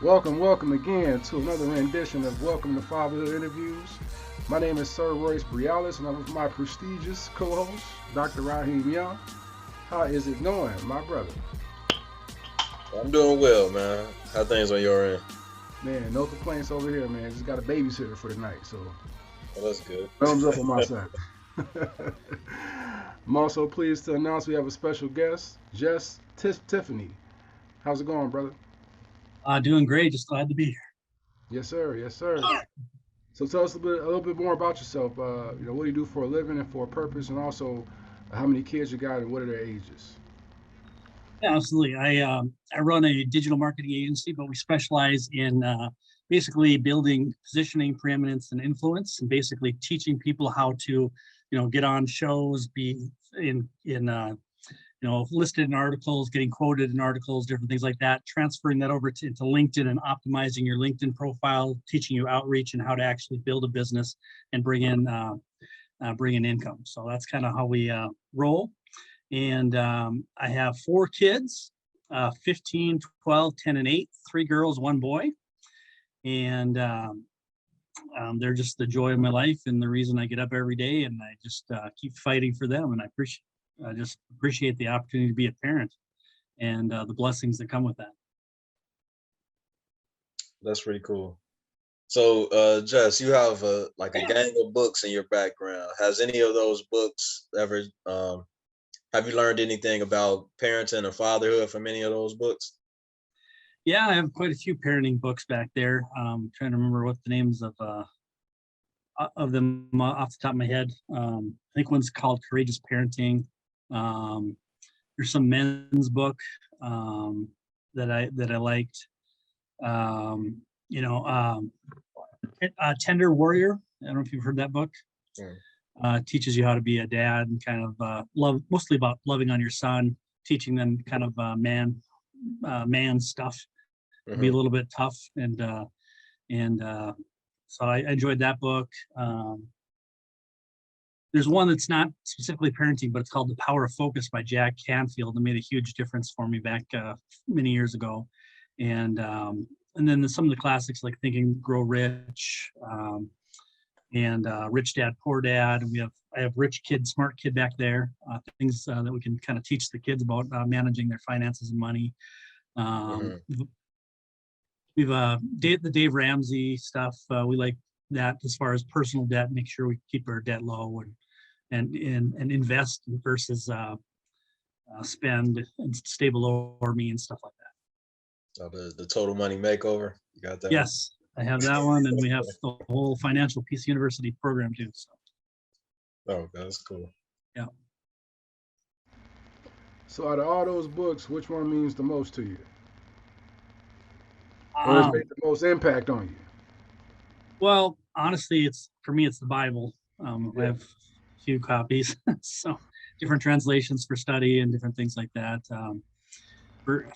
Welcome again to another rendition of Welcome to Fatherhood Interviews. My name is Sir Royce Brialis, and I'm with my prestigious co-host, Dr. Raheem Young. How is it going, my brother? I'm doing well, man. How things on your end? Man, no complaints over here, man. Just got a babysitter for the night, so Well, that's good. thumbs up on my side. I'm also pleased to announce we have a special guest, Jess Tiffany. How's it going, brother? Doing great. Just glad to be here. Yes, sir. Yes, sir. So tell us a little bit more about yourself. What do you do for a living and for a purpose, and also how many kids you got and what are their ages? Yeah, absolutely. I run a digital marketing agency, but we specialize in basically building positioning, preeminence, and influence, and basically teaching people how to, get on shows, be listed in articles, getting quoted in articles, different things like that, transferring that over into LinkedIn and optimizing your LinkedIn profile, teaching you outreach and how to actually build a business and bring in income. So that's kind of how we roll. And I have 4 kids, 15, 12, 10, and 8, 3 girls, 1 boy. And they're just the joy of my life and the reason I get up every day, and I just keep fighting for them. And I just appreciate the opportunity to be a parent and the blessings that come with that. That's pretty cool. So, Jess, you have a gang of books in your background. Has any of those books ever have you learned anything about parenting or fatherhood from any of those books? Yeah, I have quite a few parenting books back there. Trying to remember what the names of them off the top of my head. I think one's called Courageous Parenting. There's some men's book that I liked. Tender Warrior. I don't know if you've heard that book. Teaches you how to be a dad and kind of mostly about loving on your son, teaching them kind of man stuff, be a little bit tough, and so I enjoyed that book. There's one that's not specifically parenting, but it's called The Power of Focus by Jack Canfield. It made a huge difference for me back many years ago. And then some of the classics like Think and Grow Rich, and Rich Dad, Poor Dad. And I have Rich Kid, Smart Kid back there, things that we can kind of teach the kids about managing their finances and money. We've the Dave Ramsey stuff. We like that as far as personal debt, make sure we keep our debt low and invest versus spend and stay below our means, stuff like that. So the Total Money Makeover, you got that? Yes, I have that one, and we have the whole Financial Peace University program too. So. Oh, that's cool. Yeah. So out of all those books, which one means the most to you? Or has made the most impact on you? Well, honestly, for me, it's the Bible. I have a few copies, so different translations for study and different things like that.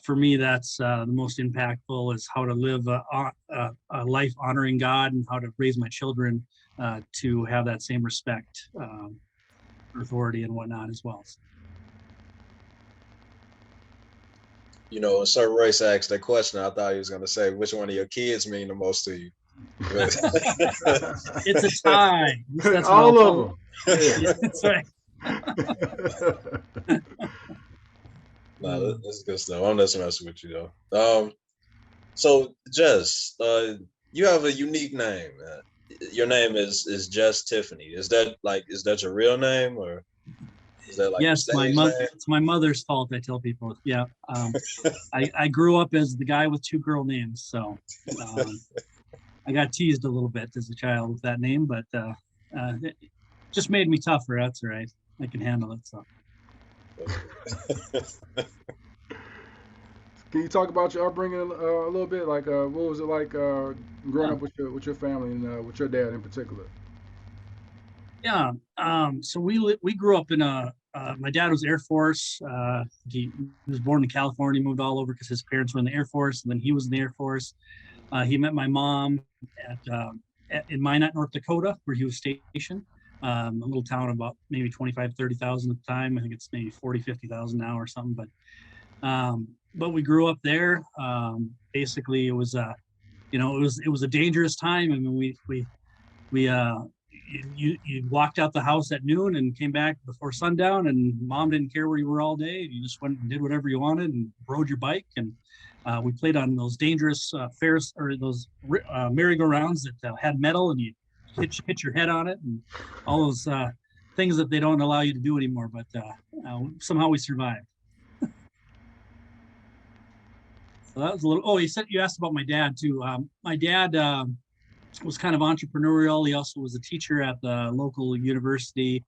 For me, that's the most impactful is how to live a life honoring God and how to raise my children to have that same respect for authority and whatnot as well. Sir Royce asked that question. I thought he was going to say, which one of your kids mean the most to you? It's a tie. That's all of them. Yeah, that's right. No, that's good stuff. I'm just messing with you though. So Jess, you have a unique name. Your name is Jess Tiffany. Is that your real name, or is that yes, it's my mother's fault. I tell people, yeah. I grew up as the guy with 2 girl names, so I got teased a little bit as a child with that name, but it just made me tougher. That's all right. I can handle it. So. Can you talk about your upbringing a little bit? Like, what was it like growing up with your family and with your dad in particular? Yeah. So we grew up in my dad was Air Force. He was born in California, moved all over because his parents were in the Air Force, and then he was in the Air Force. He met my mom in Minot, North Dakota, where he was stationed. A little town about maybe 25, 30,000 at the time. I think it's maybe 40, 50,000 now or something. But but we grew up there. Basically, it was it was a dangerous time. I mean, we you walked out the house at noon and came back before sundown, and mom didn't care where you were all day. You just went and did whatever you wanted and rode your bike. And we played on those dangerous Ferris or those merry-go-rounds that had metal, and you hit your head on it, and all those things that they don't allow you to do anymore. But somehow we survived. So that was a little. Oh, you asked about my dad too. My dad was kind of entrepreneurial. He also was a teacher at the local university,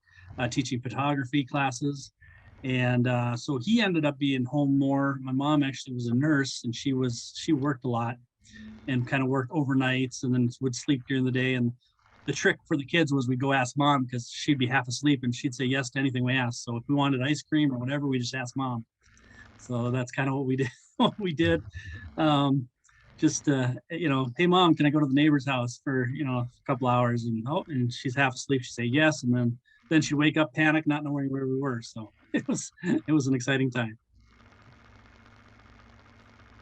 teaching photography classes, and so he ended up being home more. My mom actually was a nurse, and she worked a lot, and kind of worked overnights, and then would sleep during the day. And the trick for the kids was we'd go ask mom, because she'd be half asleep and she'd say yes to anything we asked. So if we wanted ice cream or whatever, we just asked mom. So that's kind of what we did. Hey mom, can I go to the neighbor's house for a couple hours? And she's half asleep. She'd say yes, and then she'd wake up, panic, not knowing where we were. So it was an exciting time.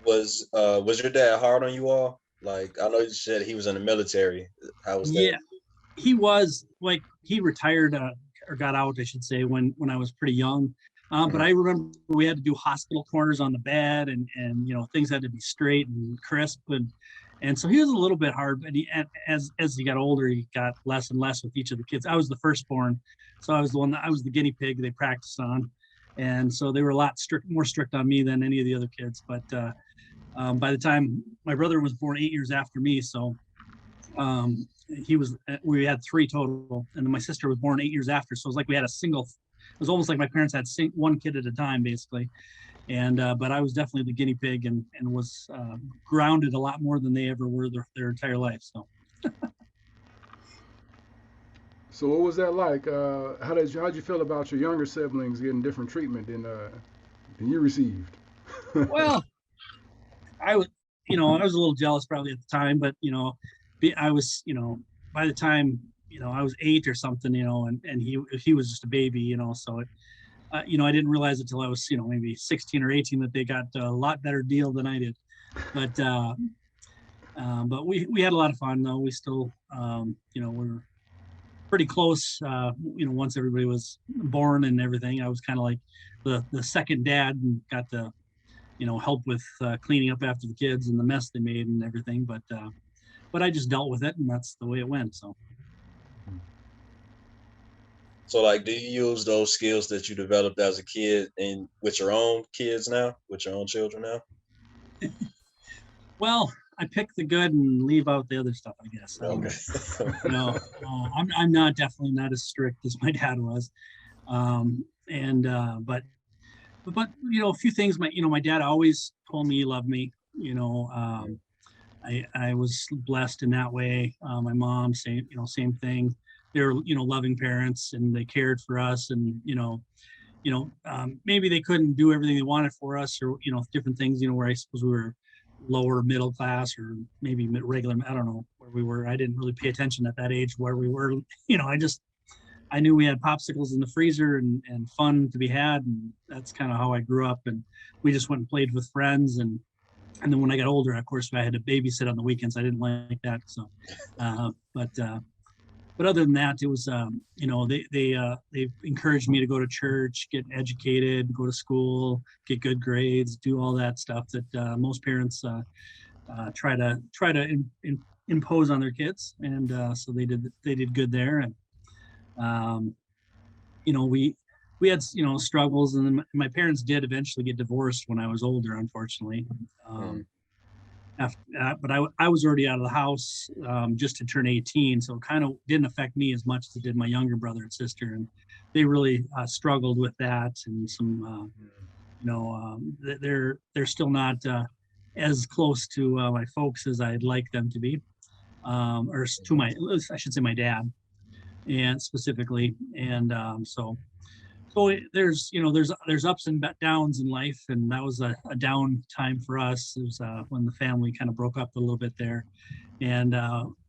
Was your dad hard on you all? Like, I know you said he was in the military. How was that? Yeah, he was. Like, he retired or got out, I should say, when I was pretty young. But I remember we had to do hospital corners on the bed, and things had to be straight and crisp, and so he was a little bit hard. But as he got older, he got less and less with each of the kids. I was the firstborn, so I was the guinea pig they practiced on, and so they were a lot more strict on me than any of the other kids. But by the time my brother was born 8 years after me, so we had 3 total, and then my sister was born 8 years after, so it was like we had it was almost like my parents had one kid at a time, basically. And but I was definitely the guinea pig, and was grounded a lot more than they ever were their entire life. So. So what was that like? How'd you feel about your younger siblings getting different treatment than you received? Well, I was a little jealous probably at the time, but I was by the time I was 8 or something, and he was just a baby, so I didn't realize it till I was, maybe 16 or 18 that they got a lot better deal than I did. But we had a lot of fun though. We still, we were pretty close. Once everybody was born and everything, I was kind of like the second dad, and got to, help with cleaning up after the kids and the mess they made and everything. But I just dealt with it, and that's the way it went. So, like, do you use those skills that you developed as a kid and with your own kids now, with your own children now? Well, I pick the good and leave out the other stuff, I guess. Okay. I'm definitely not as strict as my dad was. But a few things. My dad always told me he loved me. I was blessed in that way. My mom, same thing. They're loving parents, and they cared for us, and maybe they couldn't do everything they wanted for us, or different things, where I suppose we were lower middle class, or maybe regular. I don't know where we were. I didn't really pay attention at that age where we were. I knew we had popsicles in the freezer and fun to be had, and that's kind of how I grew up. And we just went and played with friends, and then when I got older, of course, I had to babysit on the weekends. I didn't like that. So, but other than that, it was, they encouraged me to go to church, get educated, go to school, get good grades, do all that stuff that most parents try to impose on their kids. And so they did good there. And we had struggles, and then my parents did eventually get divorced when I was older, unfortunately. But I was already out of the house just to turn 18, so it kind of didn't affect me as much as it did my younger brother and sister, and they really struggled with that. And some, they're still not as close to my folks as I'd like them to be, or to I should say my dad, and specifically, and so there's ups and downs in life, and that was a down time for us. It was when the family kind of broke up a little bit there, and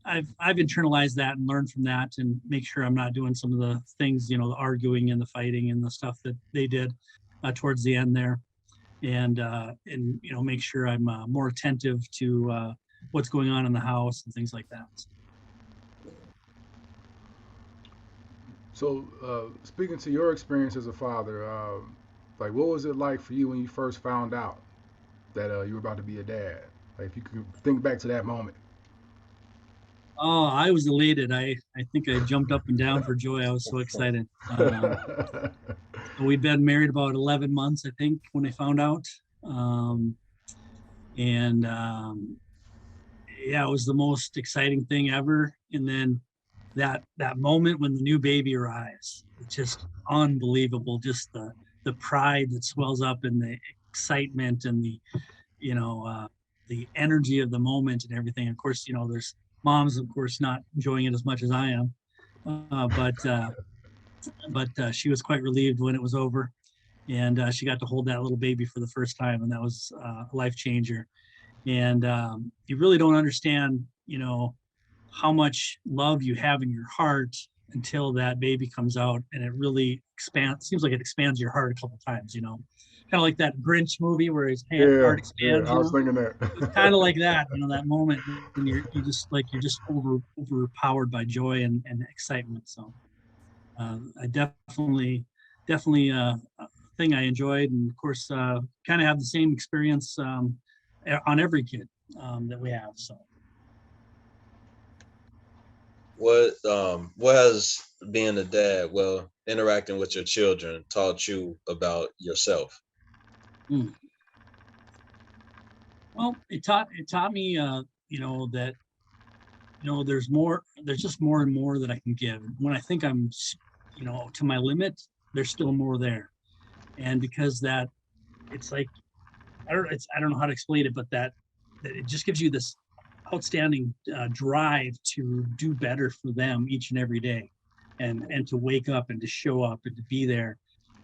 I've internalized that and learned from that, and make sure I'm not doing some of the things, the arguing and the fighting and the stuff that they did towards the end there. and make sure I'm more attentive to what's going on in the house and things like that. So, speaking to your experience as a father, like what was it like for you when you first found out that you were about to be a dad? Like, if you could think back to that moment. Oh, I was elated. I think I jumped up and down for joy. I was so excited. So we'd been married about 11 months, I think, when I found out. Um, and Yeah, it was the most exciting thing ever. And then that moment when the new baby arrives, it's just unbelievable. Just the pride that swells up and the excitement and you know uh, the energy of the moment and everything. Of course, there's moms, of course, not enjoying it as much as I am, but she was quite relieved when it was over, and she got to hold that little baby for the first time, and that was a life changer. And you really don't understand, how much love you have in your heart until that baby comes out, and it really expands. Seems like it expands your heart a couple times, kind of like that Grinch movie where his Yeah, heart yeah, expands. I was thinking that. It's kind of like that, that moment when you're just overpowered by joy and excitement. So I definitely a thing I enjoyed, and of course, kind of have the same experience on every kid that we have. So. What has being a dad, well, interacting with your children, taught you about yourself? Mm. Well, it taught me, that there's just more and more that I can give. When I think I'm, to my limit, there's still more there, and because that, it's like I don't know how to explain it, but that it just gives you this outstanding drive to do better for them each and every day, and to wake up and to show up and to be there.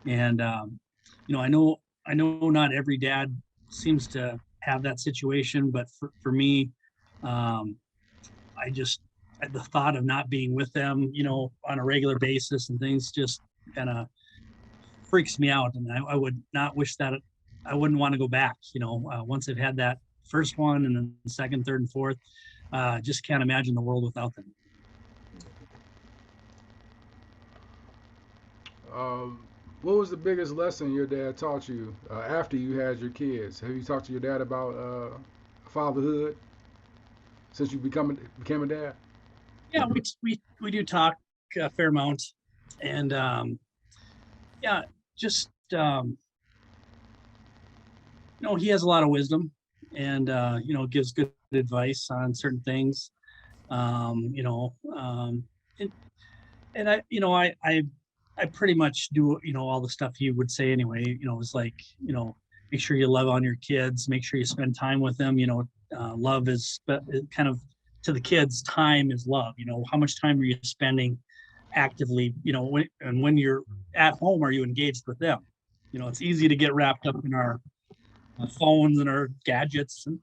And I know not every dad seems to have that situation, but for me, um, I just the thought of not being with them, on a regular basis and things just kind of freaks me out, and I would not wish that. I wouldn't want to go back. Once I've had that first one and then the second, third, and fourth, just can't imagine the world without them. Um, what was the biggest lesson your dad taught you after you had your kids? Have you talked to your dad about fatherhood since you became a dad? Yeah, we do talk a fair amount, and yeah, just he has a lot of wisdom, and gives good advice on certain things. um, you know, um, and, and I pretty much do, all the stuff he would say anyway. It's like, make sure you love on your kids, make sure you spend time with them. Love is kind of, to the kids, time is love. How much time are you spending actively, when you're at home, are you engaged with them? It's easy to get wrapped up in our phones and our gadgets and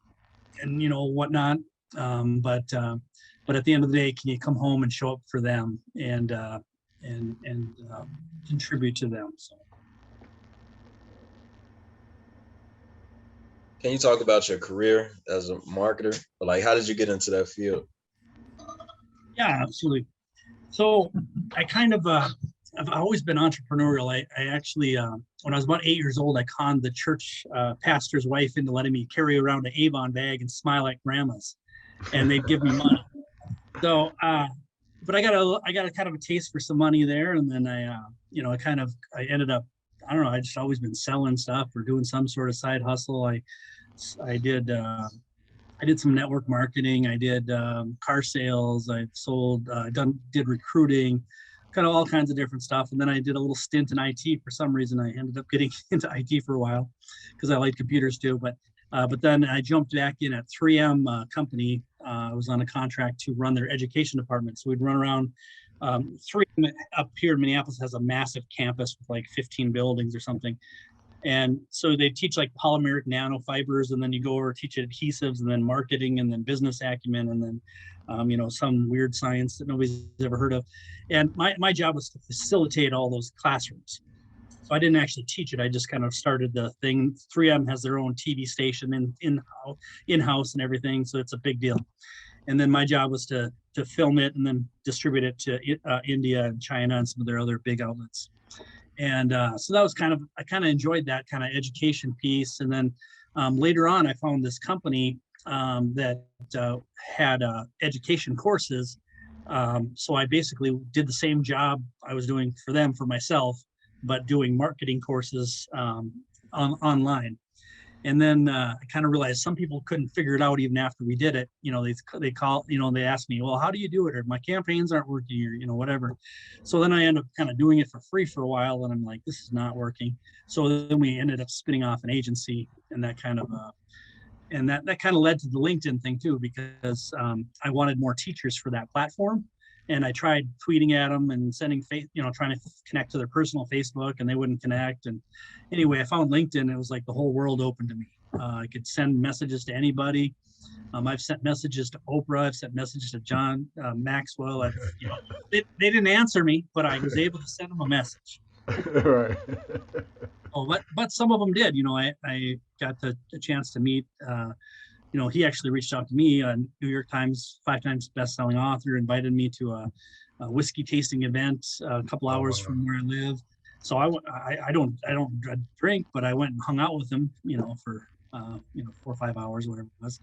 whatnot. But at the end of the day, can you come home and show up for them and contribute to them? So. Can you talk about your career as a marketer? Like, how did you get into that field? Yeah, absolutely. So I kind of I've always been entrepreneurial. I actually when I was about 8 years old, I conned the church pastor's wife into letting me carry around an Avon bag and smile at grandmas, and they'd give me money. So, but I got a kind of a taste for some money there, and then I ended up, I don't know, I just always been selling stuff or doing some sort of side hustle. I did some network marketing. I did car sales. I sold, did recruiting, kind of all kinds of different stuff. And then I did a little stint in IT. For some reason, I ended up getting into IT for a while because I like computers too. But then I jumped back in at 3M company. I was on a contract to run their education department. So we'd run around. 3M up here in Minneapolis has a massive campus with like 15 buildings or something. And so they teach like polymeric nanofibers, and then you go over teach adhesives, and then marketing, and then business acumen, and then some weird science that nobody's ever heard of. And my job was to facilitate all those classrooms. So I didn't actually teach it. I just kind of started the thing. 3M has their own TV station in-house and everything. So it's a big deal. And then my job was to film it and then distribute it to India and China and some of their other big outlets. And so that was I kind of enjoyed that kind of education piece. And then later on, I found this company that had education courses. So I basically did the same job I was doing for them for myself, but doing marketing courses online. And then I kind of realized some people couldn't figure it out even after we did it. They call, they asked me, well, how do you do it? Or my campaigns aren't working, or, whatever. So then I ended up kind of doing it for free for a while. And I'm like, this is not working. So then we ended up spinning off an agency, and that kind of, that kind of led to the LinkedIn thing too, because I wanted more teachers for that platform. And I tried tweeting at them and sending, trying to connect to their personal Facebook, and they wouldn't connect. And anyway, I found LinkedIn. It was like the whole world opened to me. I could send messages to anybody. I've sent messages to Oprah. I've sent messages to John Maxwell. They didn't answer me, but I was able to send them a message. Right. But some of them did. I got the chance to meet. He actually reached out to me, a New York Times 5 times best-selling author, invited me to a whiskey tasting event a couple hours from where I live. So I don't drink, but I went and hung out with him, for 4 or 5 hours, whatever it was.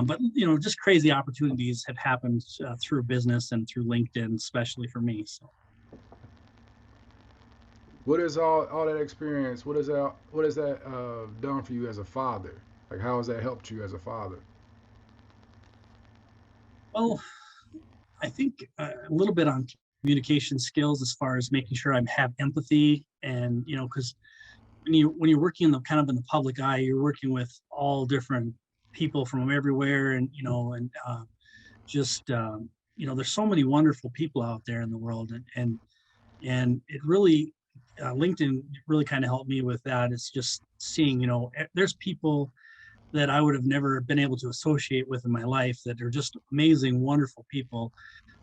But just crazy opportunities have happened through business and through LinkedIn, especially for me. So. What is all that experience? What is that done for you as a father? Like, how has that helped you as a father? Well, I think a little bit on communication skills, as far as making sure I have empathy, and because when you're working in the public eye, you're working with all different people from everywhere, and there's so many wonderful people out there in the world, and it really LinkedIn really kind of helped me with that. It's just seeing there's people that I would have never been able to associate with in my life that are just amazing, wonderful people.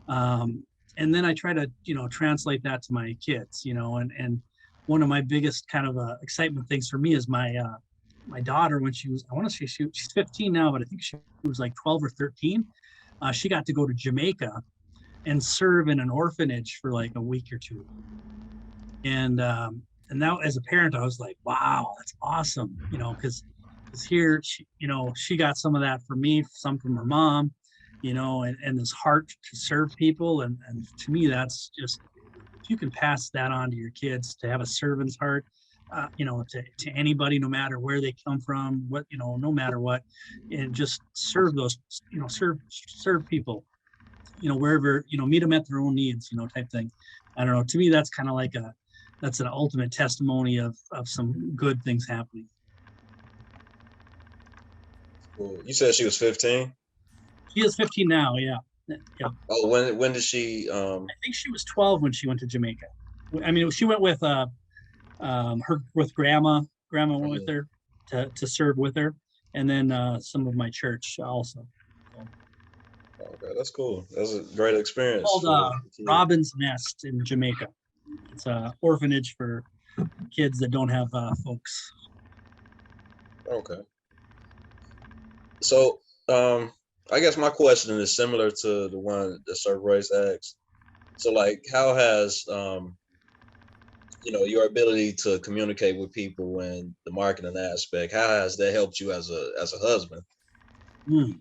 And then I try to, translate that to my kids, and one of my biggest kind of excitement things for me is my daughter, when she was, I want to say she's 15 now, but I think she was like 12 or 13. She got to go to Jamaica and serve in an orphanage for like a week or two. And now as a parent, I was like, wow, that's awesome. Because here, she got some of that from me, some from her mom, and this heart to serve people. And to me, that's just, if you can pass that on to your kids, to have a servant's heart, to anybody, no matter where they come from, no matter what, and just serve those, serve people, wherever, meet them at their own needs, type thing. I don't know. To me, that's kind of like that's an ultimate testimony of some good things happening. Cool. You said she was 15? She is 15 now, yeah. Oh, when did she I think she was 12 when she went to Jamaica. I mean, she went with with grandma. Grandma went with her to serve with her, and then some of my church also. So. Okay, that's cool. That's a great experience. It's called Robin's Nest in Jamaica. It's an orphanage for kids that don't have folks. Okay. So, I guess my question is similar to the one that Sir Royce asked. So, like, how has your ability to communicate with people and the marketing aspect, how has that helped you as a husband? I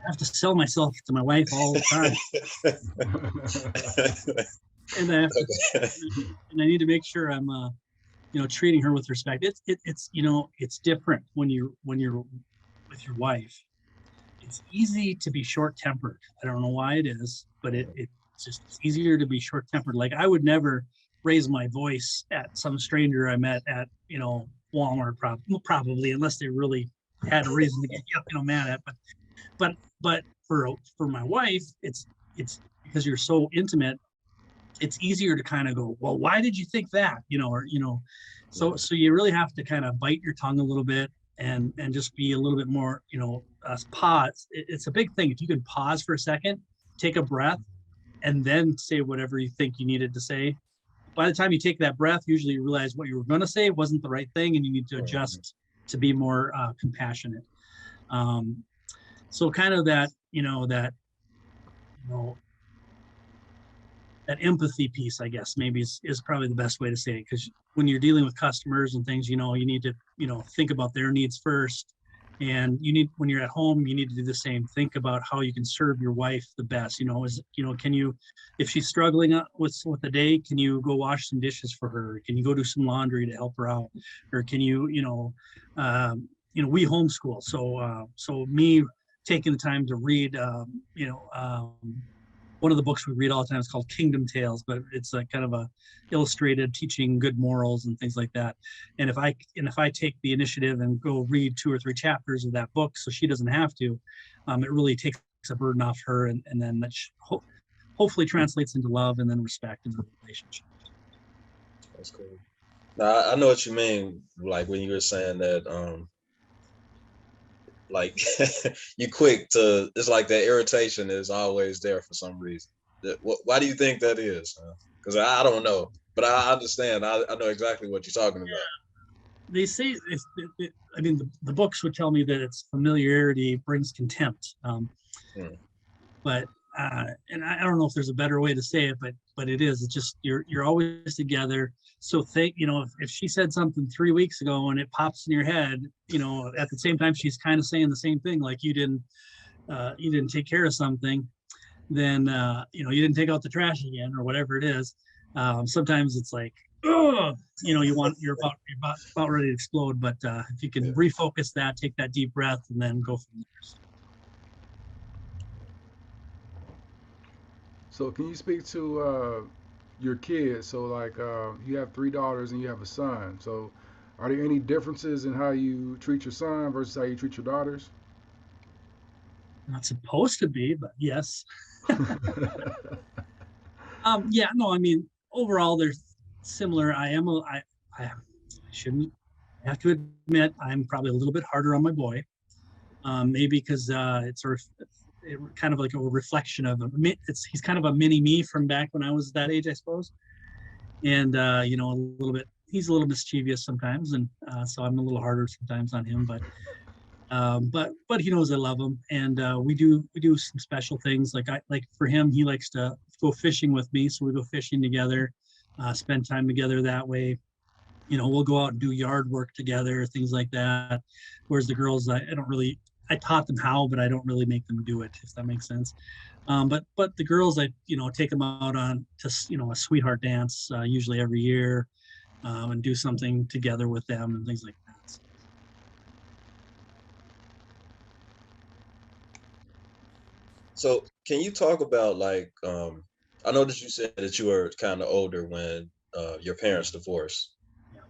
have to sell myself to my wife all the time. And I have to, and I need to make sure I'm treating her with respect. It's different when you're with your wife. It's easy to be short-tempered. I don't know why it is, but it's easier to be short-tempered. Like, I would never raise my voice at some stranger I met at Walmart, probably, unless they really had a reason to get mad at. But for my wife, it's because you're so intimate. It's easier to kind of go, well, why did you think that? So you really have to kind of bite your tongue a little bit and just be a little bit more, pause. It's a big thing. If you can pause for a second, take a breath, and then say whatever you think you needed to say, by the time you take that breath, usually you realize what you were going to say wasn't the right thing, and you need to adjust to be more compassionate. So kind of that, that empathy piece, I guess, maybe is probably the best way to say it. Because when you're dealing with customers and things, you need to, think about their needs first. And when you're at home, you need to do the same. Think about how you can serve your wife the best. Can you, if she's struggling with the day, can you go wash some dishes for her? Can you go do some laundry to help her out? Or can you, we homeschool. So me taking the time to read, one of the books we read all the time is called Kingdom Tales, but it's a kind of a illustrated teaching good morals and things like that. And if I take the initiative and go read 2 or 3 chapters of that book, so she doesn't have to, it really takes a burden off her, and then that hopefully translates into love and then respect in the relationship. That's cool. Now I know what you mean, like when you were saying that, like you quick to, it's like that irritation is always there for some reason. Why do you think that is? Because I don't know, but I understand. I know exactly what you're talking about. They say, the books would tell me that it's familiarity brings contempt. But and I don't know if there's a better way to say it, but it is. It's just you're always together. So if she said something 3 weeks ago and it pops in your head, at the same time she's kind of saying the same thing, like you didn't take care of something, then you didn't take out the trash again or whatever it is. Sometimes it's like, oh, you're about ready to explode. But if you can refocus that, take that deep breath, and then go from there. So can you speak to your kids? So like you have 3 daughters and you have a son. So are there any differences in how you treat your son versus how you treat your daughters? Not supposed to be, but yes. Overall they're similar. I have to admit I'm probably a little bit harder on my boy. Maybe because it's kind of like a reflection of he's kind of a mini me from back when I was that age, I suppose. And a little bit, he's a little mischievous sometimes, and so I'm a little harder sometimes on him. But he knows I love him, and we do some special things. Like for him, he likes to go fishing with me, so we go fishing together, spend time together that way. We'll go out and do yard work together, things like that. Whereas the girls, I taught them how, but I don't really make them do it, if that makes sense. But the girls, I take them out on to a sweetheart dance usually every year, and do something together with them and things like that. So can you talk about like, I know that you said that you were kind of older when your parents divorced. Yeah.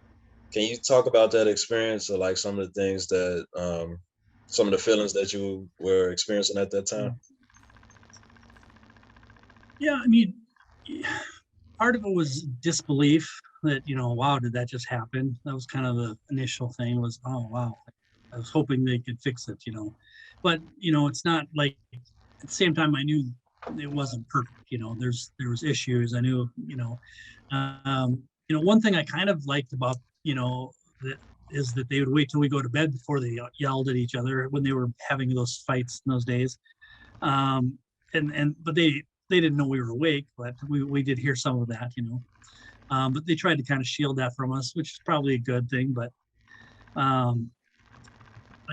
Can you talk about that experience, or like some of the things that, some of the feelings that you were experiencing at that time? Yeah, part of it was disbelief that, wow, did that just happen? That was kind of the initial thing was, oh, wow. I was hoping they could fix it, But, it's not like, at the same time, I knew it wasn't perfect. There was issues. I knew, one thing I kind of liked about, that is that they would wait till we go to bed before they yelled at each other when they were having those fights in those days. But they didn't know we were awake, but we did hear some of that, but they tried to kind of shield that from us, which is probably a good thing. But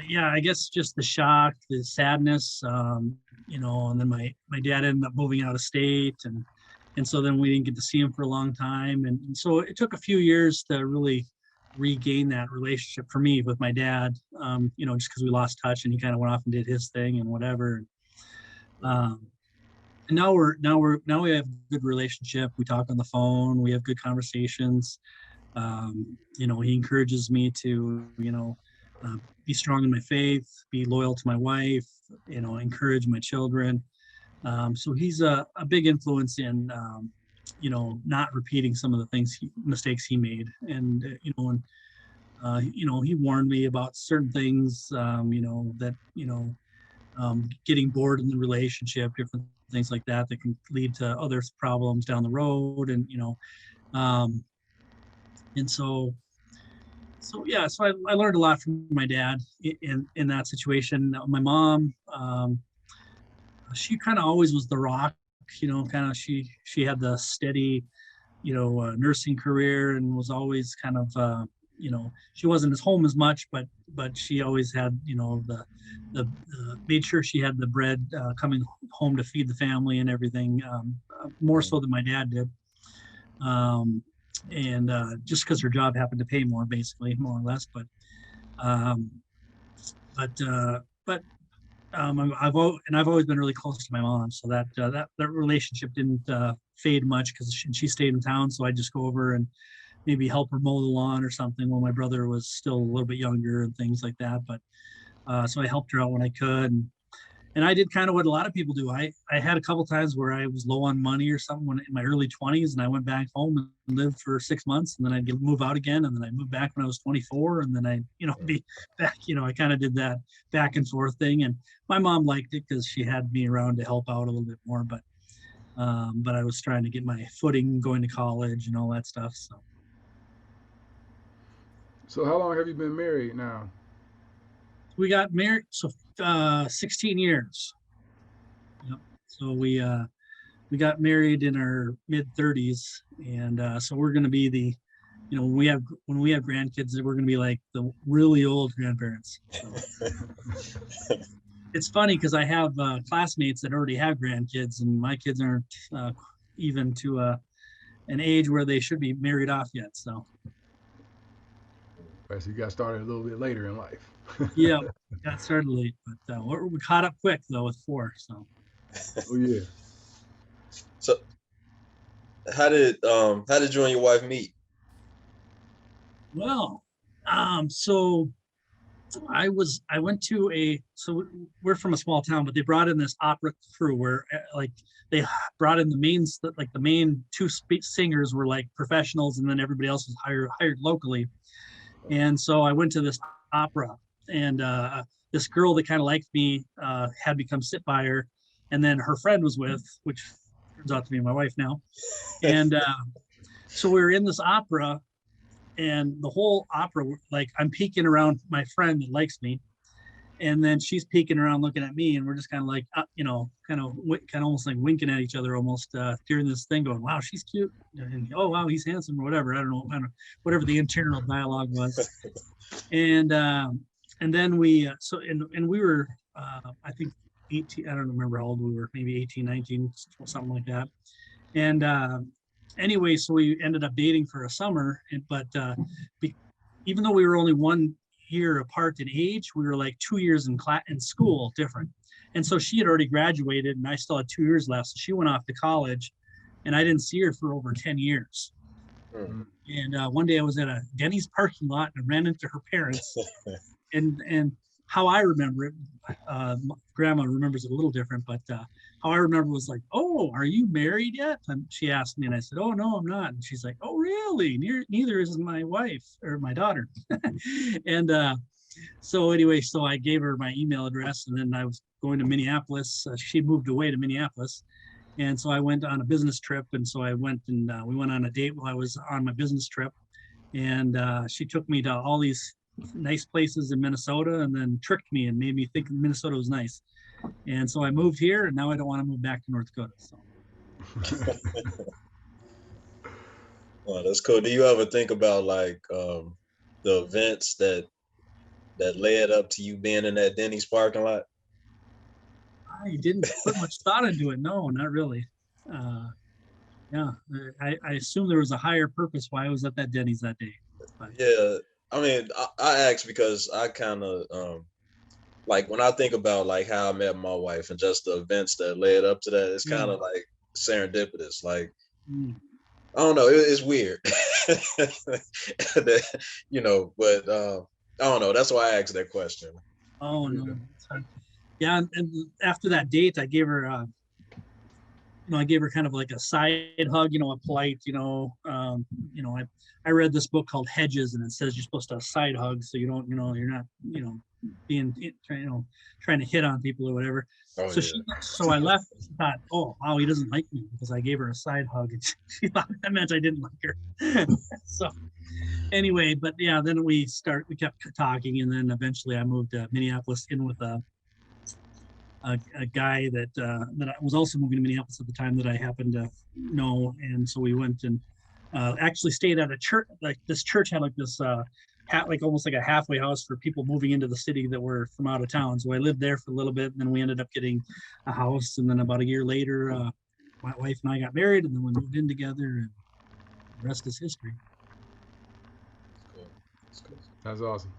yeah, I guess just the shock, the sadness, and then my dad ended up moving out of state, and so then we didn't get to see him for a long time, and so it took a few years to really regain that relationship for me with my dad, just because we lost touch and he kind of went off and did his thing and whatever. And now we have a good relationship. We talk on the phone. We have good conversations. He encourages me to, be strong in my faith, be loyal to my wife, encourage my children. So he's a big influence in, not repeating some of the mistakes he made. And, he warned me about certain things, that, getting bored in the relationship, different things like that can lead to other problems down the road. And, Um, and so yeah, so I learned a lot from my dad in that situation. My mom, she kind of always was the rock, kind of she had the steady, nursing career and was always kind of, she wasn't at home as much, but she always had, the made sure she had the bread coming home to feed the family and everything, more so than my dad did. Um, and just because her job happened to pay more, basically, more or less. Um, but I've always been really close to my mom, so that relationship didn't fade much because she stayed in town. So I just go over and maybe help her mow the lawn or something when my brother was still a little bit younger and things like that. But so I helped her out when I could, and I did kind of what a lot of people do. I had a couple times where I was low on money or something in my early 20s, and I went back home and lived for 6 months, and then I'd move out again, and then I moved back when I was 24, and then I, be back. I kind of did that back and forth thing, and my mom liked it because she had me around to help out a little bit more. But I was trying to get my footing, going to college, and all that stuff. So how long have you been married now? We got married, so 16 years. Yep. So we got married in our mid 30s, and so we're going to be the, when we have grandkids, we're going to be like the really old grandparents. So. It's funny because I have classmates that already have grandkids, and my kids aren't even to an age where they should be married off yet. So. Right, so you got started a little bit later in life. Yeah, got started late, but we caught up quick though with 4. So. Oh yeah. So how did you and your wife meet? Well, so I went to so we're from a small town, but they brought in this opera crew where like they brought in the main 2 singers were like professionals, and then everybody else was hired locally. And so I went to this opera, and this girl that kind of liked me had become sit by her, and then her friend was with, which turns out to be my wife now. And so we were in this opera, and the whole opera, like I'm peeking around my friend that likes me, and then she's peeking around looking at me, and we're just kind of like, kind of almost like winking at each other almost during this thing, going, "Wow, she's cute," and "Oh, wow, he's handsome," or whatever. I don't know, whatever the internal dialogue was. And then we we were I think 18. I don't remember how old we were. Maybe 18, 19, something like that. And anyway, so we ended up dating for a summer, but even though we were only 1 year apart in age, we were like 2 years in school different. And so she had already graduated, and I still had 2 years left. So she went off to college, and I didn't see her for over 10 years. Mm-hmm. And one day I was at a Denny's parking lot, and I ran into her parents. and how I remember it, Grandma remembers it a little different, but how I remember was like, "Oh, are you married yet?" And she asked me, and I said, "Oh, no, I'm not." And she's like, "Oh, really? Neither is my wife or my daughter." And so anyway, so I gave her my email address, and then I was going to Minneapolis. She moved away to Minneapolis. And so I went on a business trip, and so I went and we went on a date while I was on my business trip. And she took me to all these nice places in Minnesota, and then tricked me and made me think Minnesota was nice. And so I moved here, and now I don't want to move back to North Dakota. So. Wow, that's cool. Do you ever think about like the events that led up to you being in that Denny's parking lot? I didn't put much thought into it. No, not really. Yeah, I assume there was a higher purpose why I was at that Denny's that day. But. Yeah, I mean, I asked because I kind of like when I think about like how I met my wife and just the events that led up to that, it's kind of like serendipitous. Like, I don't know, it's weird, but I don't know. That's why I asked that question. Oh no, yeah, and after that date, I gave her, I gave her kind of like a side hug, a polite, I read this book called Hedges, and it says you're supposed to side hug, so you don't, you're not, being, trying to hit on people or whatever. Oh So yeah. so I left. She thought, oh wow, he doesn't like me because I gave her a side hug, and she thought that meant I didn't like her. So anyway, but yeah, then we kept talking, and then eventually I moved to Minneapolis in with a guy that was also moving to Minneapolis at the time that I happened to know, and so we went and actually stayed at a church. Like this church had like this like almost like a halfway house for people moving into the city that were from out of town. So I lived there for a little bit, and then we ended up getting a house. And then about a year later, my wife and I got married, and then we moved in together, and the rest is history. That's awesome.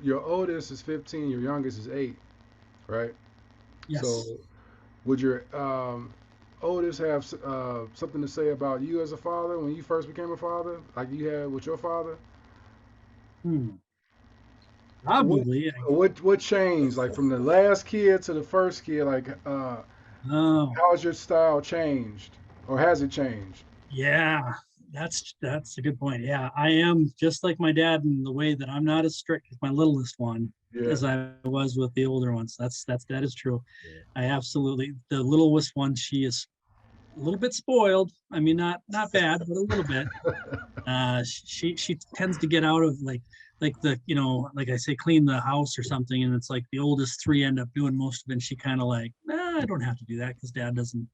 Your oldest is 15, your youngest is 8, right? Yes. So would your oldest have something to say about you as a father when you first became a father, like you had with your father? Probably. What changed, like from the last kid to the first kid? Like, Oh, how has your style changed, or has it changed? yeah. That's a good point. Yeah, I am just like my dad in the way that I'm not as strict with my littlest one Yeah. as I was with the older ones. That is true. Yeah. I absolutely, the littlest one, she is a little bit spoiled. I mean, not bad, but a little bit. She tends to get out of like the, like I say, clean the house or something, and it's like the oldest three end up doing most of it. And she kind of like, nah, I don't have to do that because dad doesn't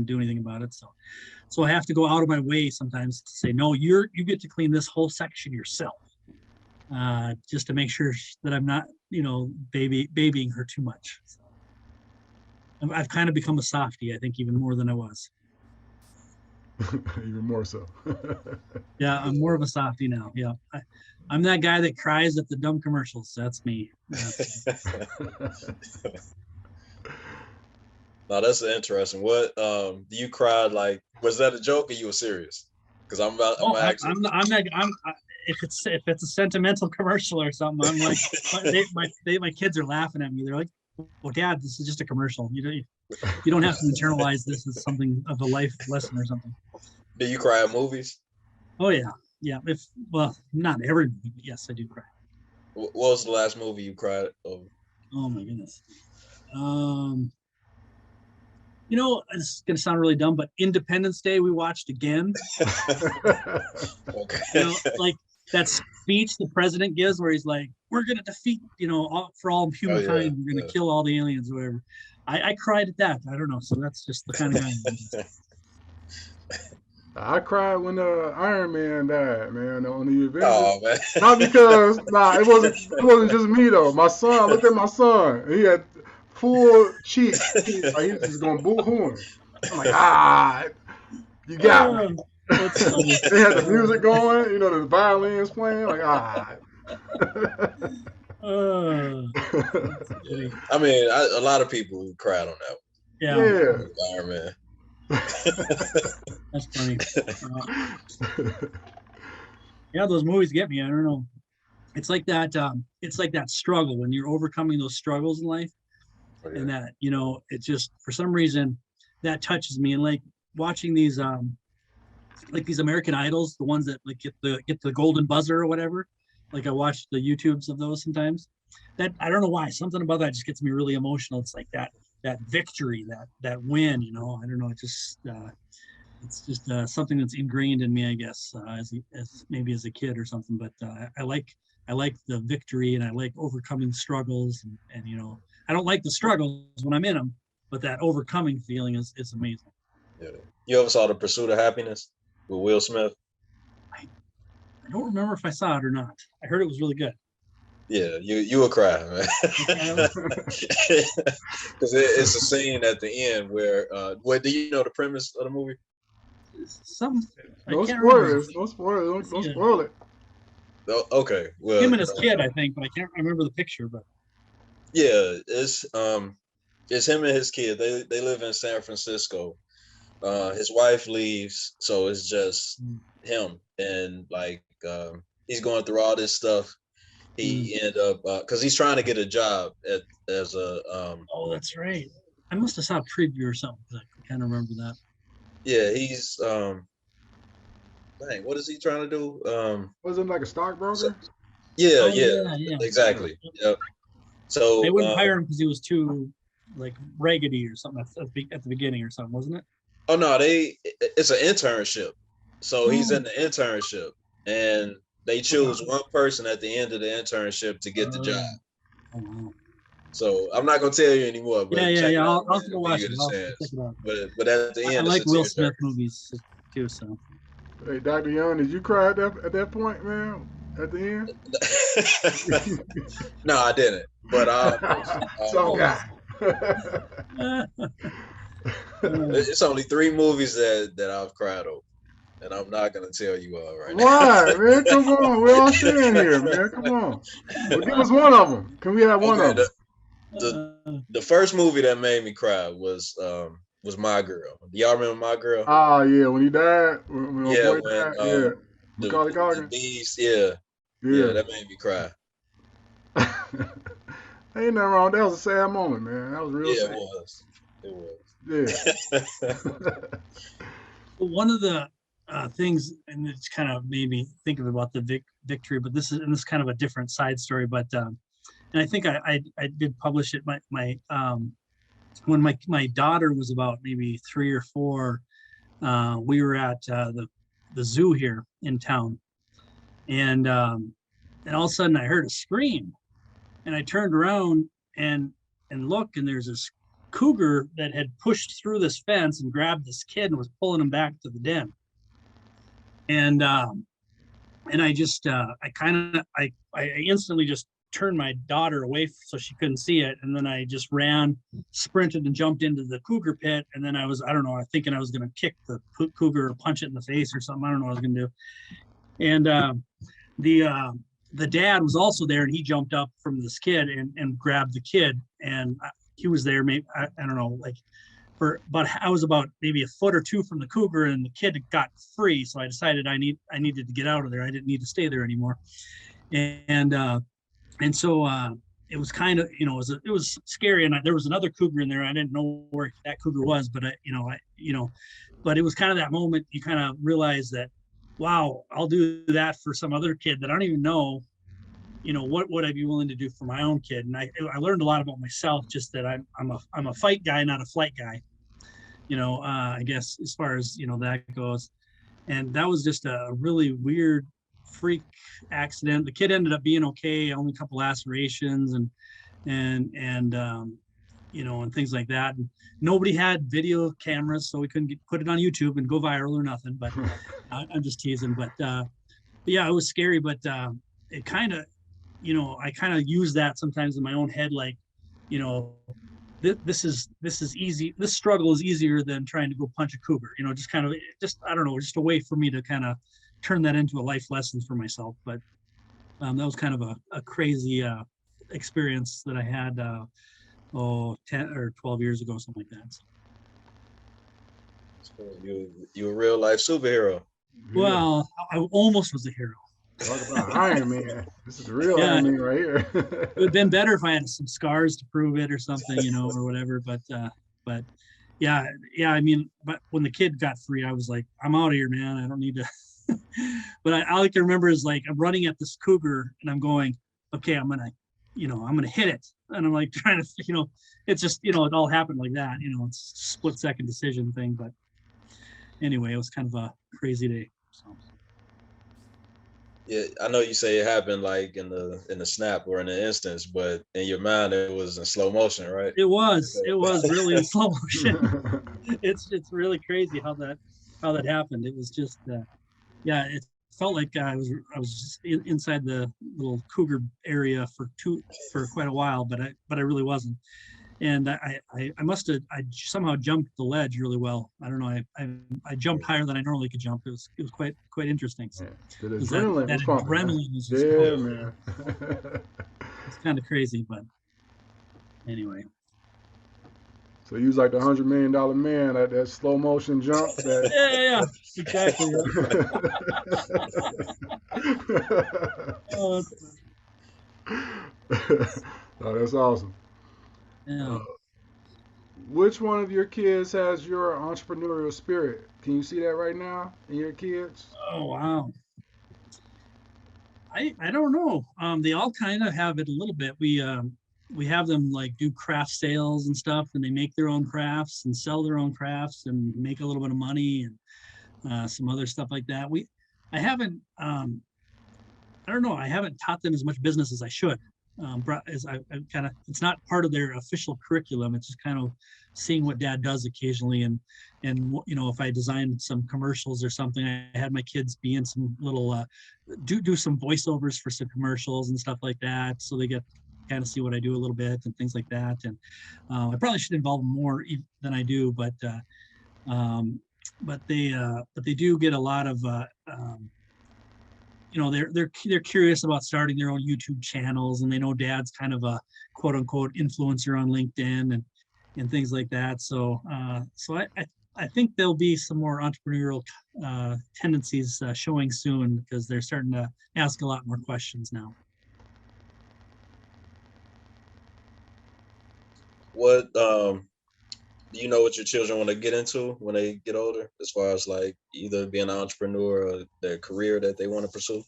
do anything about it. So I have to go out of my way sometimes to say, no, you get to clean this whole section yourself, just to make sure that I'm not, babying her too much. So I've kind of become a softie, I think, even more than I was. Even more so. Yeah, I'm more of a softie now. Yeah, I'm that guy that cries at the dumb commercials. That's me. Now that's interesting. What do you cried like? Was that a joke or you were serious? Because I'm actually. If it's a sentimental commercial or something, I'm like, my kids are laughing at me. They're like, "Well, Dad, this is just a commercial. You don't have to internalize this as something of a life lesson or something." Do you cry at movies? Oh yeah, yeah. Not every movie, but yes, I do cry. What was the last movie you cried over? Oh my goodness. It's gonna sound really dumb, but Independence Day we watched again. Okay. Like that speech the president gives where he's like, "We're gonna defeat, for all humankind, we're gonna kill all the aliens," or whatever. I cried at that. I don't know. So that's just the kind of guy I am. I cried when Iron Man died, man, on the Avengers. Oh man. Not because it wasn't just me though. My son, I looked at my son. He had full cheeks. He was just going boo hooing. I'm like, you got me. That's funny. They had the music going, the violins playing, like I mean, a lot of people cried on that one. Yeah. Iron Man. That's funny. Yeah, those movies get me. I don't know. It's like that. It's like that struggle when you're overcoming those struggles in life, and that it just for some reason that touches me. And like watching these like these American Idols, the ones that like get the golden buzzer or whatever. Like I watch the YouTubes of those sometimes. That I don't know why something about that just gets me really emotional. It's like that victory, that win. I don't know. It's just something that's ingrained in me, I guess, as maybe as a kid or something. But I like the victory, and I like overcoming struggles, and I don't like the struggles when I'm in them, but that overcoming feeling is amazing. Yeah. You ever saw The Pursuit of Happiness with Will Smith? I don't remember if I saw it or not. I heard it was really good. Yeah, you will cry, man. Because it's a scene at the end where, do you know the premise of the movie? No spoilers. Don't spoil it. Oh, okay, well, him and his kid, I think, but I can't remember the picture. But yeah, it's him and his kid. They live in San Francisco. His wife leaves, so it's just him, and like he's going through all this stuff. He ended up because he's trying to get a job as a. Oh, that's right. I must have saw a preview or something. I can't remember that. Yeah, he's dang, what is he trying to do? Was it like a stockbroker? Yeah, Oh, yeah, yeah. exactly. Yep. So They wouldn't hire him because he was too like raggedy or something at the beginning or something, wasn't it? oh no, it's an internship. So he's in the internship, and they choose one person at the end of the internship to get the job. Oh, wow. So I'm not gonna tell you anymore, but check Yeah. it out, I'll man, have to go when you watch get it. a I'll check chance. it out. But at the I end, it's like a Will tear Smith jerker. movies too, so. Hey, Dr. Young, did you cry at that point, man? At the end? No, I didn't, but I almost. Some guy. It's only 3 movies that I've cried over, and I'm not gonna tell you all right Why, man? Come on. We're all sharing here, man. Come on. Well, give us one of them. Can we have one Okay, of them? the first movie that made me cry was My Girl. Do y'all remember My Girl? Ah, yeah. When he died, when my Yeah, boy when died, yeah. the Macaulay the Culkin. bees, yeah, Yeah. that made me cry. Ain't nothing wrong. That was a sad moment, man. That was real Yeah, it sad. was. It Yeah. was. One of the things, and it's kind of made me think of about the victory, but this is kind of a different side story. But and I think I did publish it. When my daughter was about maybe 3 or 4, we were at the zoo here in town, and all of a sudden I heard a scream, and I turned around and looked, and there's this cougar that had pushed through this fence and grabbed this kid and was pulling him back to the den. And I just I instantly just turned my daughter away so she couldn't see it, and then I just ran, sprinted, and jumped into the cougar pit. And then I don't know, thinking I was going to kick the cougar or punch it in the face or something. I don't know what I was going to do. And the dad was also there, and he jumped up from this kid and grabbed the kid, and he was there maybe I don't know, like but I was about maybe a foot or 2 from the cougar, and the kid got free. So I decided I needed to get out of there. I didn't need to stay there anymore. And so it was kind of, it was scary. And there was another cougar in there. I didn't know where that cougar was, but but it was kind of that moment you kind of realize that, wow, I'll do that for some other kid that I don't even know. What would I be willing to do for my own kid? And I learned a lot about myself, just that I'm a fight guy, not a flight guy. I guess as far as that goes. And that was just a really weird freak accident. The kid ended up being okay, only a couple lacerations and and things like that. And nobody had video cameras, so we couldn't put it on YouTube and go viral or nothing. But I'm just teasing. But yeah, it was scary. But it kind of, I kind of use that sometimes in my own head, like, this is easy. This struggle is easier than trying to go punch a cougar. Just kind of, I don't know, just a way for me to kind of turn that into a life lesson for myself. But that was kind of a crazy experience that I had 10 or 12 years ago, something like that. So you a real life superhero. Yeah. Well, I almost was a hero. Talk about Iron Man. This is the real Iron Man right here. It would have been better if I had some scars to prove it or something, or whatever. But yeah. I mean, but when the kid got free, I was like, I'm out of here, man. I don't need to. But I like to remember is like I'm running at this cougar and I'm going, okay, I'm gonna hit it, and I'm like trying to, it's just, it all happened like that. It's a split-second decision thing. But anyway, it was kind of a crazy day. So. Yeah, I know you say it happened like in the snap or in the instance, but in your mind it was in slow motion, right? It was really in slow motion. It's really crazy how that happened. It was just yeah, it felt like I was just inside the little cougar area for quite a while, but I really wasn't. And I somehow jumped the ledge really well. I don't know. I jumped higher than I normally could jump. It was quite interesting. So the adrenaline was pumping. Adrenaline was just man. It's kind of crazy, but anyway. So you was like the $100 million man at that slow motion jump. Yeah, exactly. Oh, that's awesome. Yeah. Which one of your kids has your entrepreneurial spirit? Can you see that right now in your kids? Oh, wow. I don't know. They all kind of have it a little bit. We have them like do craft sales and stuff, and they make their own crafts and sell their own crafts and make a little bit of money and some other stuff like that. I haven't I don't know. I haven't taught them as much business as I should. As I kind of, it's not part of their official curriculum. It's just kind of seeing what Dad does occasionally, and you know, if I design some commercials or something, I had my kids be in some little do some voiceovers for some commercials and stuff like that, so they get kind of see what I do a little bit and things like that. And I probably should involve them more than I do, um, but they do get a lot of you know, they're curious about starting their own YouTube channels, and they know Dad's kind of a quote unquote influencer on LinkedIn and things like that. So I think there'll be some more entrepreneurial tendencies showing soon, because they're starting to ask a lot more questions now. What do you know what your children want to get into when they get older, as far as like either being an entrepreneur or their career that they want to pursue?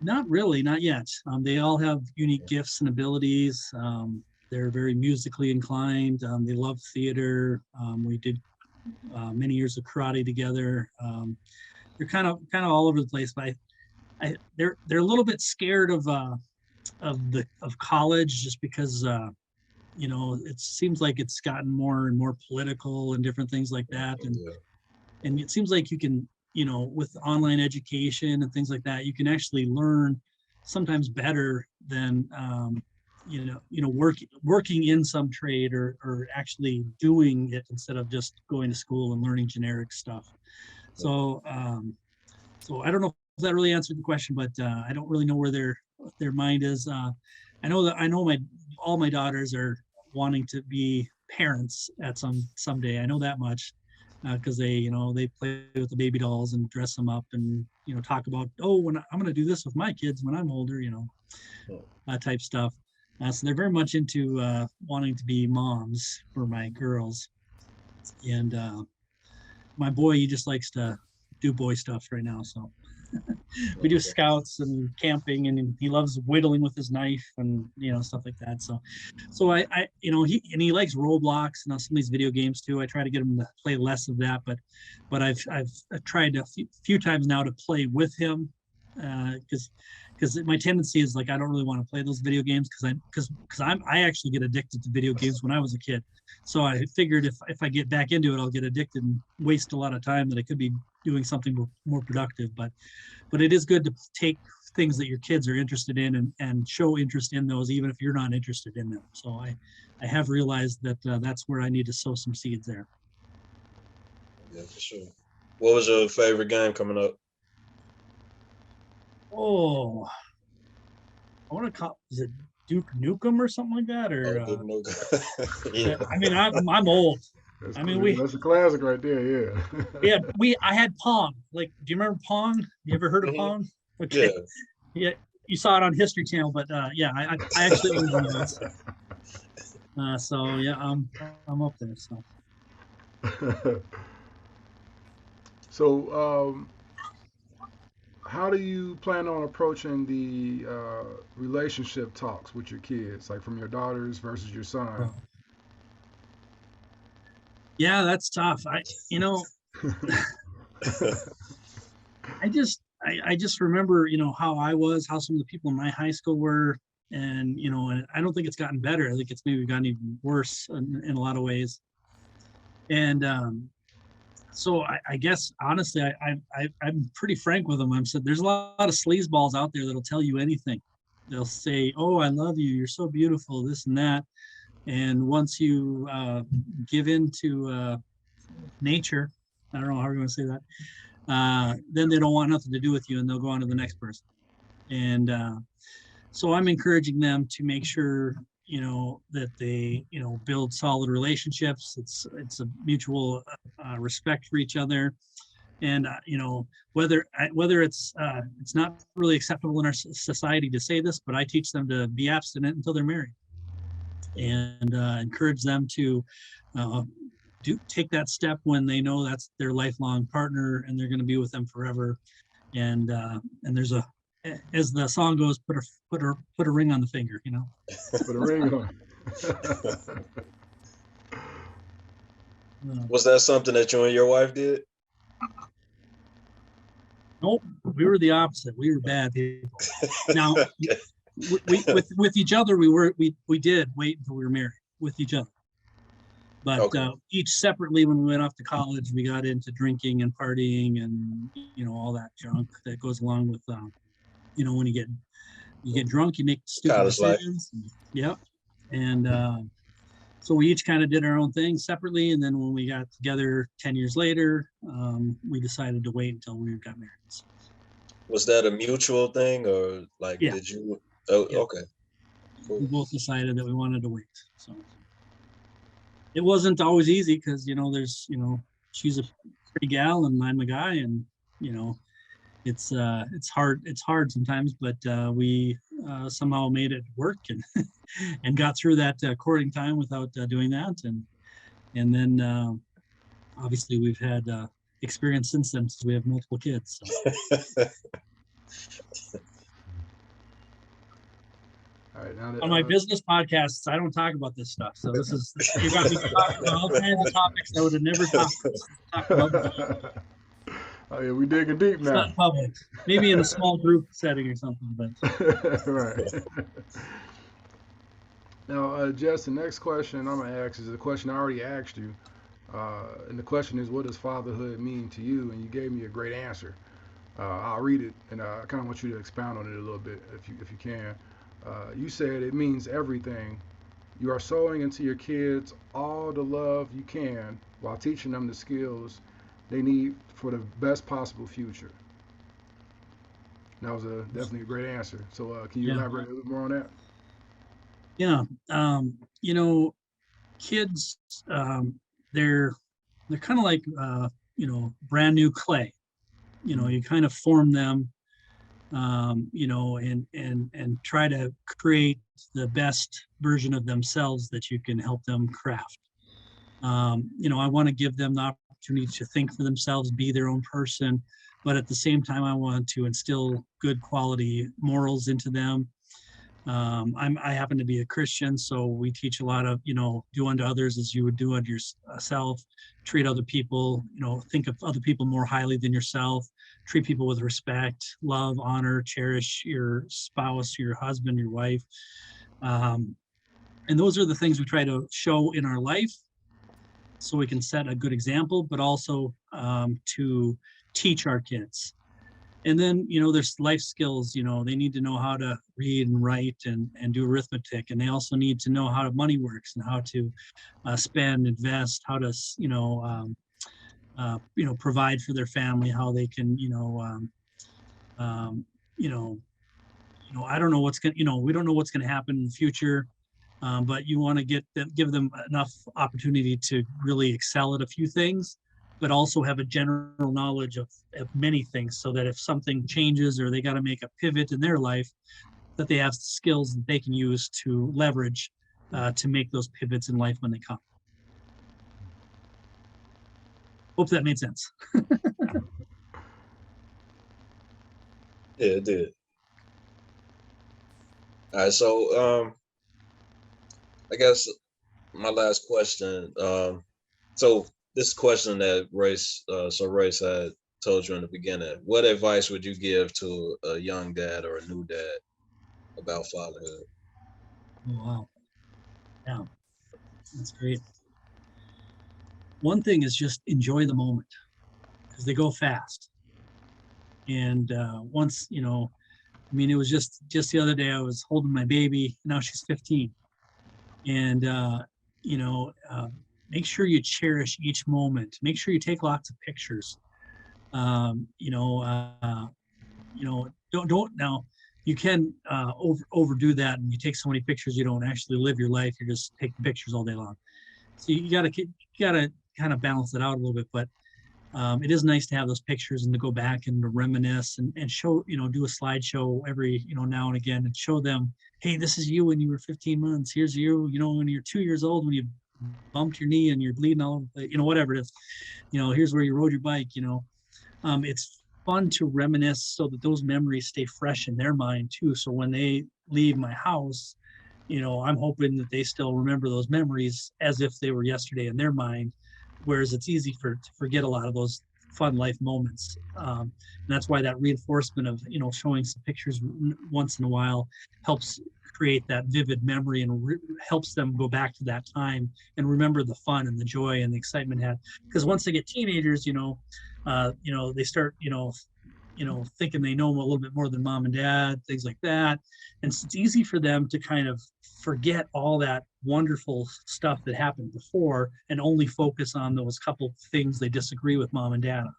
Not really, not yet. They all have unique gifts and abilities. They're very musically inclined. They love theater. We did many years of karate together. They're kind of all over the place, but they're a little bit scared of college, just because you know, it seems like it's gotten more and more political and different things like that, and it seems like you can, you know, with online education and things like that, you can actually learn sometimes better than working in some trade, or actually doing it, instead of just going to school and learning generic stuff. So so I don't know if that really answered the question, but I don't really know where their mind is. I know all my daughters are wanting to be parents at someday. I know that much, because they play with the baby dolls and dress them up, and talk about, oh, when I'm going to do this with my kids when I'm older, type stuff. So they're very much into wanting to be moms for my girls, and my boy, he just likes to do boy stuff right now. So we do scouts and camping, and he loves whittling with his knife and stuff like that. So I he likes Roblox and some of these video games too. I try to get him to play less of that, but I've tried a few times now to play with him, because my tendency is like, I don't really want to play those video games, because I actually get addicted to video games when I was a kid. So I figured if I get back into it, I'll get addicted and waste a lot of time that I could be doing something more productive. But it is good to take things that your kids are interested in and show interest in those, even if you're not interested in them. So I have realized that that's where I need to sow some seeds there. Yeah, for sure. What was your favorite game coming up? Oh, I want to call, is it Duke Nukem or something like that? Or Duke Nukem. Yeah. I mean, I'm old. That's a classic right there. Yeah. I had Pong. Like, do you remember Pong? You ever heard of Pong? Okay. Yeah. You saw it on History Channel, but yeah, I actually owned one of those. So yeah, I'm up there. So. So, how do you plan on approaching the relationship talks with your kids, like from your daughters versus your son? Yeah, that's tough. I just remember, how some of the people in my high school were, and and I don't think it's gotten better. I think it's maybe gotten even worse in a lot of ways. And so I guess honestly, I'm pretty frank with them. I'm said there's a lot of sleazeballs out there that'll tell you anything. They'll say, "Oh, I love you. You're so beautiful," this and that. And once you give in to nature, I don't know how we're going to say that, then they don't want nothing to do with you, and they'll go on to the next person. And so I'm encouraging them to make sure that they build solid relationships. It's a mutual respect for each other, and whether it's not really acceptable in our society to say this, but I teach them to be abstinent until they're married, and encourage them to take that step when they know that's their lifelong partner and they're going to be with them forever. And there's a as the song goes, put a ring on the finger, you know. Put a ring on. Was that something that you and your wife did? Nope, we were the opposite. We were bad people. Now, we with each other, we did wait until we were married with each other. But Okay. each separately, when we went off to college, we got into drinking and partying and, you know, all that junk that goes along with, you know, when you get drunk, you make stupid College life. decisions. Yep. And so we each kind of did our own thing separately. And then when we got together 10 years later, we decided to wait until we got married. So, Was that a mutual thing, or like Yeah. did you? Oh, Yeah. okay. we Cool. both decided that we wanted to wait. So it wasn't always easy because, you know, there's, you know, she's a pretty gal and I'm a guy, and, you know, it's hard sometimes, but we somehow made it work and and got through that courting time without doing that, and then obviously we've had experience since then, since we have multiple kids. So. All right, now that, On my business podcasts, I don't talk about this stuff. So this is, you got me talking about all kinds of topics I would have never talked about. Oh yeah, we digging deep It's now. not public. Maybe in a small group setting or something, but Right. Now, Jess, the next question I'm gonna ask is a question I already asked you, and the question is, what does fatherhood mean to you? And you gave me a great answer. I'll read it, and I kind of want you to expound on it a little bit, if you can. You said it means everything. You are sowing into your kids all the love you can while teaching them the skills they need for the best possible future. That was definitely a great answer. So, can you yeah, elaborate a little more on that? yeah. You know, kids, they're kind of like you know, brand new clay. You know, you kind of form them, you know, and try to create the best version of themselves that you can help them craft. You know, I want to give them the opportunity to think for themselves, be their own person, but at the same time, I want to instill good quality morals into them. I happen to be a Christian, so we teach a lot of, you know, do unto others as you would do unto yourself, treat other people, you know, think of other people more highly than yourself, treat people with respect, love, honor, cherish your spouse, your husband, your wife. And those are the things we try to show in our life so we can set a good example, but also to teach our kids. And then, you know, there's life skills, you know, they need to know how to read and write and do arithmetic. And they also need to know how money works and how to spend, invest, how to, you know, provide for their family, how they can, you know, I don't know what's going to, you know, we don't know what's going to happen in the future. But you want to give them enough opportunity to really excel at a few things, but also have a general knowledge of many things, so that if something changes or they got to make a pivot in their life, that they have skills that they can use to leverage to make those pivots in life when they come. Hope that made sense. Yeah, it did. All right, so I guess my last question. So this question that Royce had told you in the beginning. What advice would you give to a young dad or a new dad about fatherhood? Oh, wow. Yeah, that's great. One thing is just enjoy the moment, because they go fast. And once, you know, I mean, it was just the other day I was holding my baby. Now she's 15, and you know, make sure you cherish each moment. Make sure you take lots of pictures. You know, don't now. You can overdo that, and you take so many pictures, you don't actually live your life. You're just taking pictures all day long. So you gotta kind of balance it out a little bit, but it is nice to have those pictures and to go back and to reminisce and show, you know, do a slideshow every, you know, now and again, and show them, hey, this is you when you were 15 months. Here's you, you know, when you're 2 years old, when you bumped your knee and you're bleeding all over, you know, whatever it is, you know, here's where you rode your bike, you know. It's fun to reminisce so that those memories stay fresh in their mind too. So when they leave my house, I'm hoping that they still remember those memories as if they were yesterday in their mind, whereas it's easy to forget a lot of those fun life moments. And that's why that reinforcement of, showing some pictures once in a while helps create that vivid memory and helps them go back to that time and remember the fun and the joy and the excitement had. Because once they get teenagers, they start, thinking they know them a little bit more than mom and dad, things like that. And so it's easy for them to kind of forget all that wonderful stuff that happened before and only focus on those couple things they disagree with mom and dad on.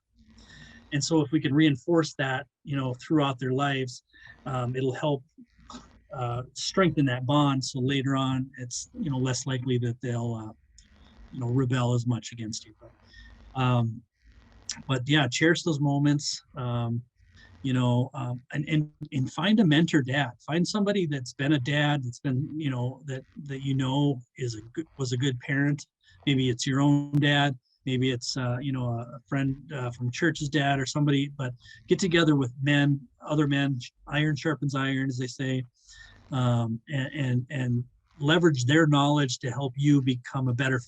And so if we can reinforce that, throughout their lives, it'll help strengthen that bond. So later on, it's, less likely that they'll, rebel as much against you. But yeah, cherish those moments. And find a mentor dad. Find somebody that's been a dad, that's been, that was a good parent. Maybe it's your own dad. Maybe it's a friend from church's dad or somebody. But get together with other men. Iron sharpens iron, as they say, and leverage their knowledge to help you become a better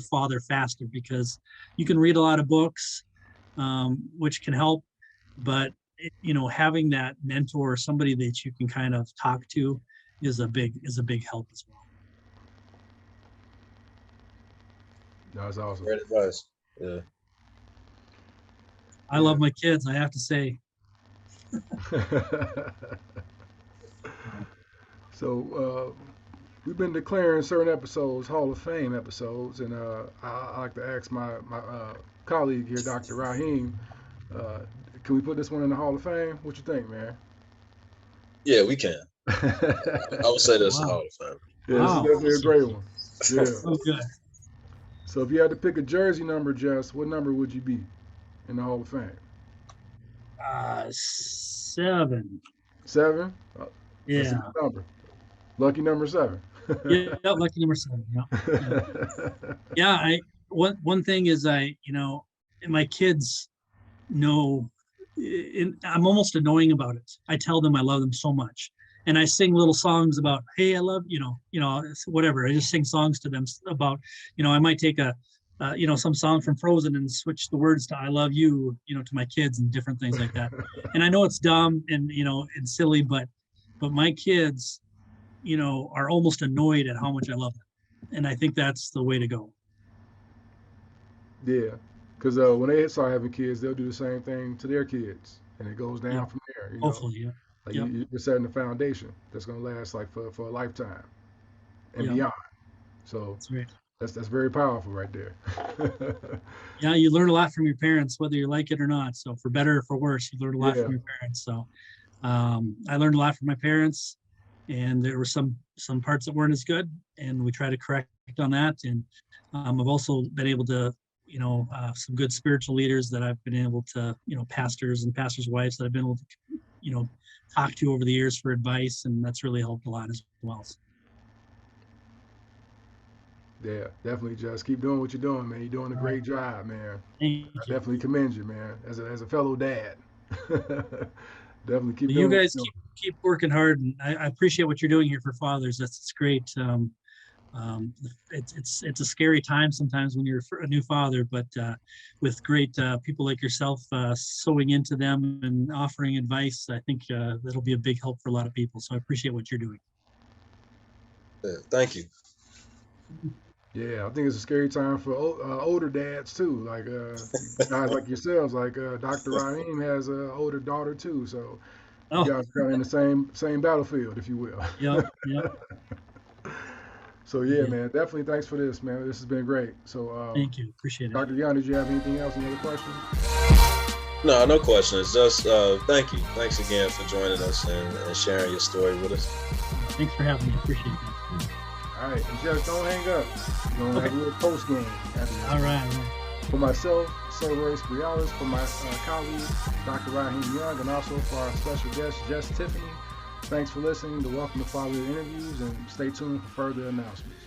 father faster. Because you can read a lot of books, which can help, but having that mentor, somebody that you can kind of talk to, is a big help as well. That's awesome. Great advice. Yeah. I love my kids, I have to say. So we've been declaring certain episodes Hall of Fame episodes, and I like to ask my colleague here, Dr. Raheem, can we put this one in the Hall of Fame? What you think, man? Yeah, we can. I would say that's Wow. Hall of Fame. Yeah, this is definitely a great one. Yeah. Oh, good. So if you had to pick a jersey number, Jess, what number would you be in the Hall of Fame? 7. 7? That's a Yeah. good number. Lucky number 7. Yeah, lucky number 7. Yeah. One thing is my kids know, I'm almost annoying about it. I tell them I love them so much, and I sing little songs about, hey, I love whatever. I just sing songs to them about, I might take some song from Frozen and switch the words to I love you, to my kids and different things like that. And I know it's dumb and and silly, but my kids, are almost annoyed at how much I love them, and I think that's the way to go. Yeah, because when they start having kids, they'll do the same thing to their kids, and it goes down from there. Hopefully, yeah. Like Yep. you're setting the foundation that's going to last like for a lifetime and beyond. So That's right. that's very powerful right there. Yeah, you learn a lot from your parents, whether you like it or not. So for better or for worse, you learn a lot from your parents. So I learned a lot from my parents, and there were some parts that weren't as good, and we try to correct on that. And I've also been able to, some good spiritual leaders that I've been able to, pastors and pastors' wives that I've been able to, talk to over the years for advice, and that's really helped a lot as well. Yeah, definitely, Just keep doing what you're doing, man. You're doing a great job, man. I definitely commend you, man, as a fellow dad. Definitely keep doing. You guys keep working hard, and I appreciate what you're doing here for fathers. It's great. It's a scary time sometimes when you're a new father, but with great people like yourself sowing into them and offering advice, I think that'll be a big help for a lot of people. So I appreciate what you're doing. Yeah, thank you. Yeah, I think it's a scary time for older dads too, like guys like yourselves. Like Dr. Raheem has an older daughter too, so you guys are kind of in the same battlefield, if you will. Yep. So yeah, man, definitely thanks for this, man. This has been great. So thank you, appreciate it. Dr. Young, did you have anything else? Any other questions? No questions. Just thank you. Thanks again for joining us and sharing your story with us. Thanks for having me. Appreciate it. All right, and just don't hang up. We're gonna have a little post game. All right. For myself, Sir Royce Brialis, for my colleague, Dr. Raheem Young, and also for our special guest, Jess Tiffany. Thanks for listening to Welcome to Fatherhood Interviews, and stay tuned for further announcements.